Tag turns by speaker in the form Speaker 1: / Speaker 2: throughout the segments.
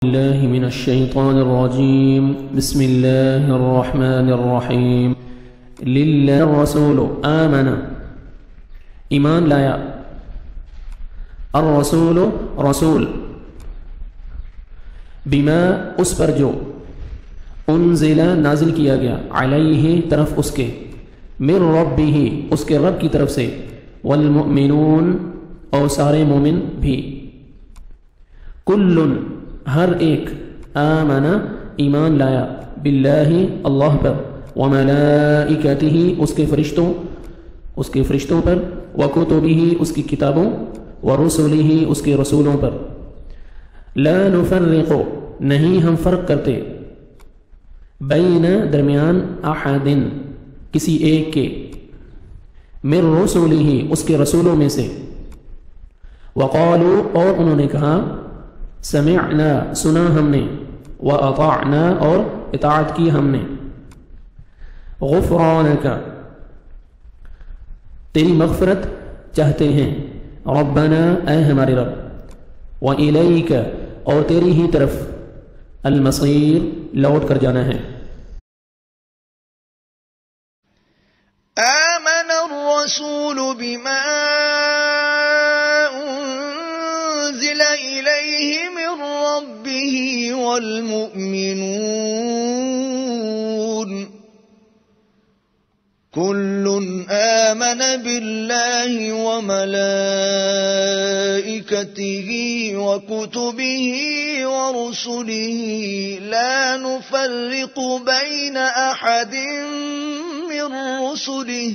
Speaker 1: الله من الشيطان الرجيم بسم الله الرحمن الرحيم لله الرسول آمن ایمان لایا الرسول رسول بما اس پر جو انزل نازل کیا گیا علیہ طرف اس کے من ربہ اس کے رب کی طرف سے والمؤمنون اور سارے مومن بھی کل ہر ایک آمن ایمان لایا باللہ اللہ پر وملائکتہ اس کے فرشتوں پر وکتبہ اس کی کتابوں ورسلہ اس کے رسولوں پر لا نفرق نہیں ہم فرق کرتے بین درمیان احد کسی ایک کے من رسلہ اس کے رسولوں میں سے وقالوا اور انہوں نے کہا سمعنا سنا ہم نے واطعنا اور اطاعت کی ہم نے غفرانک تیری مغفرت چاہتے ہیں ربنا اے ہمارے رب وإلیک اور تیری ہی طرف المصیر لوٹ کر جانا ہے
Speaker 2: آمن الرسول بما أنزل إليه من ربه والمؤمنون كل آمن بالله وملائكته وكتبه ورسله لا نفرق بين أحد من رسله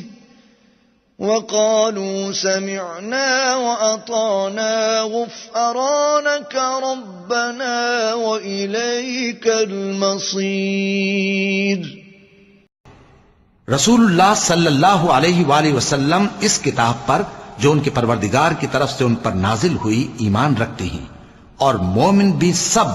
Speaker 2: وقالوا سمعنا وأطعنا غفرانك ربنا وإليك المصير۔
Speaker 3: رسول اللہ صلی اللہ علیہ وآلہ وسلم اس کتاب پر جو ان کے پروردگار کی طرف سے ان پر نازل ہوئی ایمان رکھتے ہیں، اور مومن بھی سب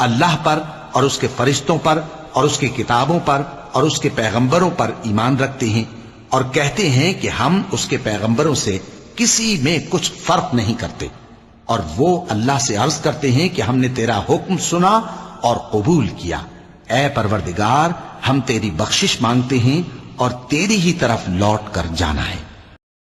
Speaker 3: اللہ پر اور اس کے فرشتوں پر اور اس کی کتابوں پر اور اس کے پیغمبروں پر ایمان رکھتے ہیں، اور کہتے ہیں کہ ہم اس کے پیغمبروں سے کسی میں کچھ فرق نہیں کرتے، اور وہ اللہ سے عرض کرتے ہیں کہ ہم نے تیرا حکم سنا اور قبول کیا۔ اے پروردگار، ہم تیری بخشش مانگتے ہیں اور تیری ہی طرف لوٹ کر جانا ہے۔